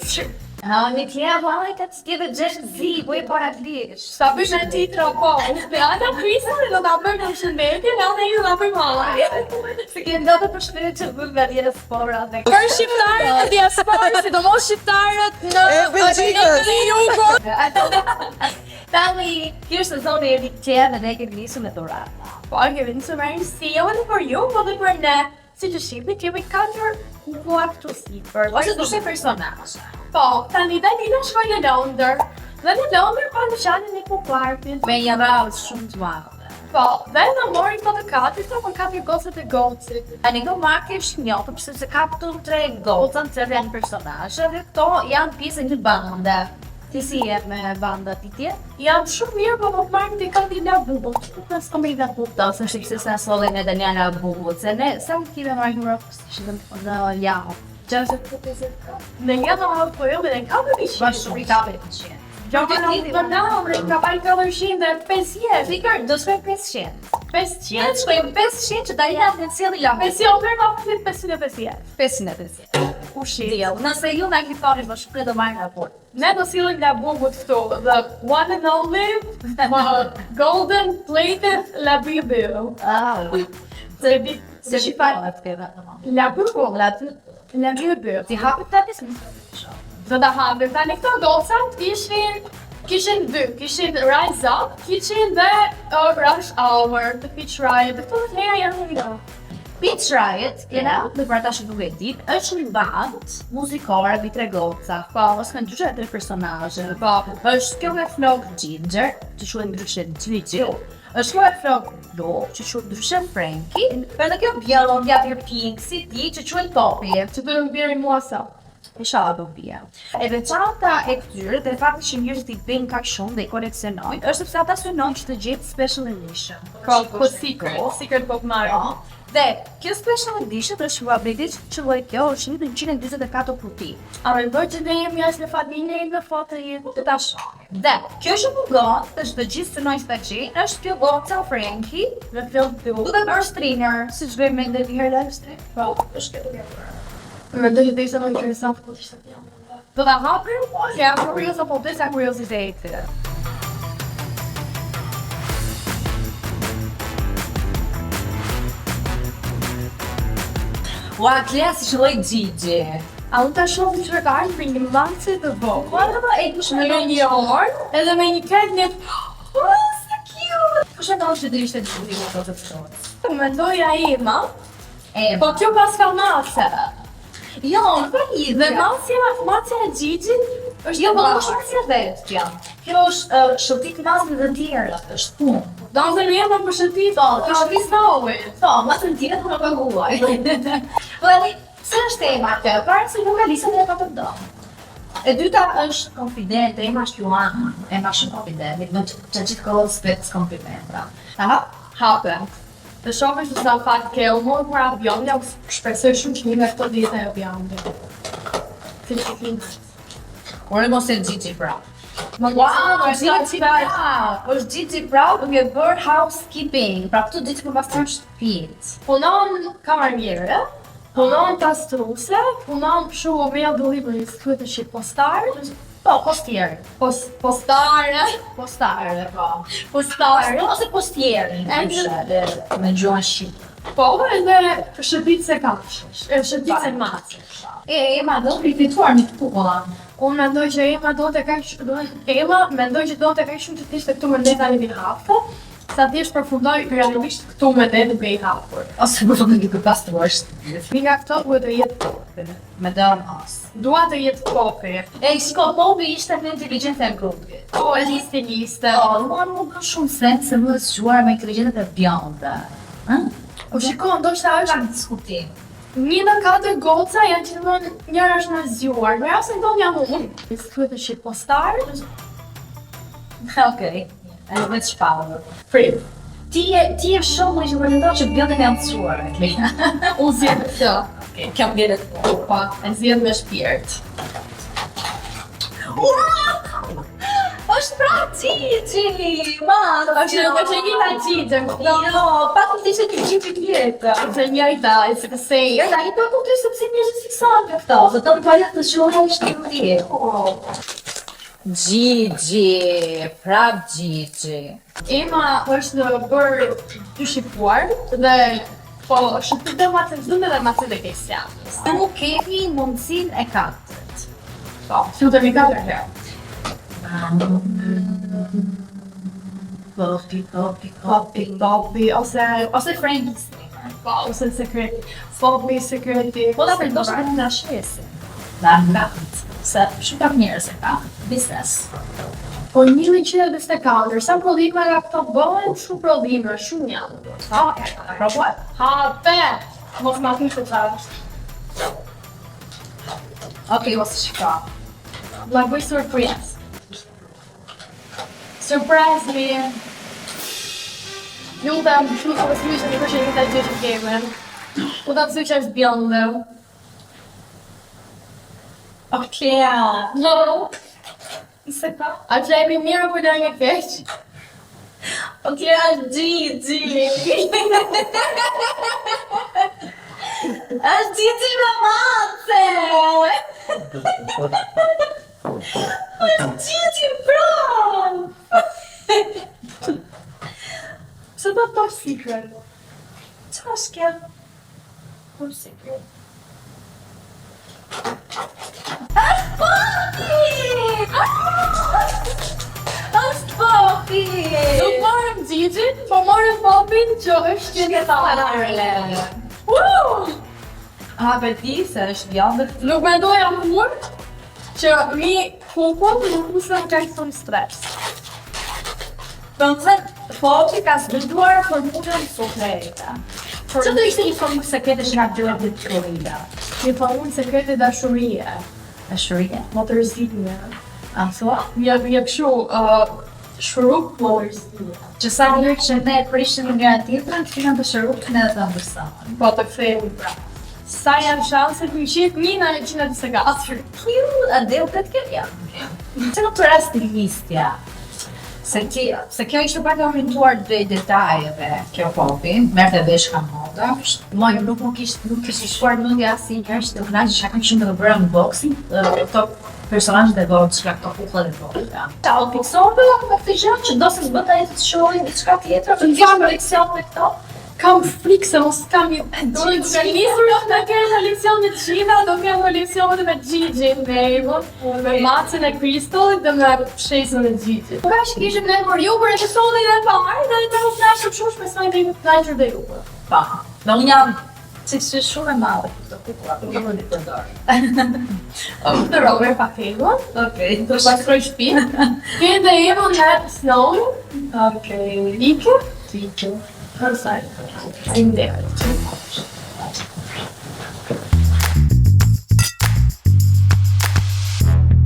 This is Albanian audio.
Një tjera vajta të tjeve gjesh zi, po e para t'lish. Sa bësh në titra po, me ata prisën do ta bëjmë në shëndetje, në ata ju ta bëjmë malla. Se ke ndotë për shpire që bëjmë nga djere spora. Për shqiptarët e diasporës, sidomos shqiptarët në Jugo. Tani, kjo është sezoni e rikëqerë dhe ne kemi nisur me dhurata. Po, kemi nisur me rinësi, jo edhe për ju, po dhe për ne. Si që shqipi, kemi 4 kuat të sipër. Ose dushe personazhe. Po, tani Dalina shkoj në Londër. Dhe në Londër pa në shanin e kupartin. Me një rallë shumë të madhe. Po, dhe në mori po të katit, po 4 gocët e gocit. A një marke është njohur përse se ka këtu 3 gocën të janë personazhe dhe këto janë pjesë e një bande. Ti si je me bandat i tje? Janë shumë mirë, po më marrë t'i kanë t'i la bubut. Nësë kom i nga bubut, ose shqip se sa solin e Daniela bubut, se ne, sa më kime marrë në rëpës, shqipëm në ljahë. Që është të të Në një të halë po jo, me dhe në kapë të Ba shumë i kapë të qenë. Jo, në ka bajnë 400 dhe 500. Fikër, do shkoj 500. 500? Shkojmë 500 që Dalina të në cilë i lahë. 500 për nga përfit 550. 550. Ushit. Nëse ju nga ki thoni, më shpre do marrë raport. Ne do sillim nga bubut këtu, the one and only, golden plated labubu. Se shqipar atë këve atë më. Labubu, labubu. Ti hapit të atis më Do ta hapim, tani këto gocat kishin 2, kishin Rise Up, kishin dhe Rush Hour, The Peach Riot, dhe këto dhe leja janë në Peach Riot, kena, dhe për ata që nuk e dit, është një band muzikore mbi 3 goca. Po, është kanë ndryshe 3 personazhe. Po, është kjo me flok Ginger, që quhet ndryshe Gigi. Është kjo me flok Lo, që quhet ndryshe Frankie. Për dhe kjo biologja për Pink, si ti, që quhet Poppy. që të në bjeri mua sa. Inshallah do bia. E veçanta e këtyre dhe fakti që njerëzit i bëjnë kaq shumë dhe i koleksionojnë, është sepse ata synojnë që të gjetë special edition. Ka secret Bob Marley. Dhe kjo special edition është updated që lloj kjo është 144 puti. A mendoj që ne jemi as në familje në foto jetë Të ta shohim. Dhe kjo që mungon është të gjithë synojnë staci, është kjo goca Frankie në film të u. dhe për stringer, si që bëjmë me ndër një herë live stream. Po, është kjo të mendoj që të ishte më interesant po të ishte film. Do ta hapim, po jam kurioze po disa kuriozitete. Ua, klasi që lloj Gigi. A unë ta shoh që ka ardhur për një mance të vogël. Po, e kush Me një orë, edhe me një kajt një... Oh, so cute! Kush e ndonë që të ishte Gigi në të të përshorës? Mendoj a Ema, E, po kjo pas ka mace. jo, në për një Dhe mace e Gjigin është Jo, po është masja vetë kjo. Kjo është shëtit masën dhe tjera, është punë. Do në në Ema për shëtit, Po, ka visnovi. Po, masën tjera të në paguaj. Po edhe, se është tema kjo, parë se nuk ka lisën dhe ka të ndonë. E dyta është konfident, ema është Luana, ema shumë konfident, në që gjithë kohës spetës konfidenta. Aha, Hape. Dhe shohësh se sa fat ke u morë për avion, ja u shpresoj shumë që një nga këto ditë e avionit. Filipinas. ore mos e Gigi pra. Wow, Gigi pra! është Gigi pra duke bërë housekeeping, pra këtu ditë për pastron shtëpit. Punon kamarjere, punon pastruse, punon shumë me delivery, këtë që postar. Po, postjerë. Postare. Postare, po. Postare. Ose postjerë, me gjuhën shqip. Po, edhe shëtit se kafshësh, shëtit se macësh. Ema do rifituar një kukulla. Unë mendoj që Ema do të kaq shumë të t'ishte këtu me ndeta një hafte, sa t'ishtë përfundoj realisht këtu me ndeta me i hapur. Ose më shumë një pastruar shtëpit. Një nga këto duhet të jetë popi. Me dërën as. Dua të jetë popi. E, shko, Popi ishte në inteligencë e grupit. O, liste. Po, nuk ka shumë sens se më zgjuar me inteligencët e bjonde. O, shiko, ndoshta është Në diskutim. 1 në 4 goca janë që të njëra është më zgjuar, me ose ndonë jam unë. Këtë që postar, Okej, e vetë shpallë. prit. Ti je shumë që pretendon që bjonde me amësuar, Unë zjedë këtë. kam vjetë të Pa, e zjedë me shpirt. është është pra Gigi! Ma, është një Gigi. Jo, patëm të ishte një Gigi tjetër. Është njëjta, it's the same. Ja, da, i të kuptoj sepse njerëzit fiksohen me këto, dhe të më palet të shohë ishte në rje. Gigi, prap Gigi. Ema është bërë të shqipuar dhe po shqiptar dhe macedone dhe macedonesianës. Nuk kemi mundësin e katërt. Po, filtemi 4 herë. Popi, ose Frankenstein. Po, ose sekreti. Popi, sekreti. Po da përdosh të nga shqesi. Da nga këtë. Se shumë pak njerëz e ka, biznes. Po 1124, sa prodhime nga këto bëhen, shumë prodhime, shumë janë. Probuaj. Hape! Mos ma kishtë të qarë. Okej, mos shka. La bëj surprise. Surprise me. Ju të shumë të vësmishë një kështë një të gjithë game. U të pësë që është bjëllë. Okej. No. Se ka? A që e mi mirë për dhe një keq? Okej, është Gigi. Është Gigi romance. Është Gigi prom. Se do top secret? Qa është kjo? Top secret. Është Popi! Është Popi! Nuk marrëm Gigi, po marrëm Popin që është një Paralele. A, për ti se është bjandër. Nuk me doja mur që mi kukon nuk musën ka i thunë stres. Për më thënë, Popi ka zbënduar formulën sukreta. Që do ishte një formullë sekrete që nga gjëra të të korida? Një formullë sekrete dashurie. Dashurie? Motërëzitje. A thua? Jep këshu shruk motërëzitje. Që sa njërë që ne prishim nga tjetrën, të fina të shërupën edhe të ndërsanë. Po të kthehemi pra. Sa janë shanset 100 në 120. Atër, kjo, adeu këtë këtë janë. Që në të rastilistja? Se kjo ishte pak e orientuar dhe detajeve, kjo Popi, merrte vesh ka moda. Moj, nuk kishte shkuar mendja asnjëherë që të kënaqej që kam shumë të bëra unboxing, këto personazhet e voçka, këto kukulla e voçka. Ta u fiksove me këtë gjë që do se s'bëta jetë të shohin diçka tjetër, të gjë koleksion me këto. Kam frikë se mos kam një... Do të nisur në kërë koleksion me Gina, do kërë koleksion me Gigi, me Macën e Kristollit dhe me Shesën e Gigi. Ka që kishim në për ju për episodin e parë dhe të nuk nashë shumë shpesoj dhe ju të knajqër dhe ju. Pa, dhe unë jam që shumë e madhe këto kukulla, nuk jam në përdor. Të rover pa kegon. Okej, Do shkroj shtëpi. Ke dhe jemo në snow. okej. Ike. Thank you. Perfect. In there.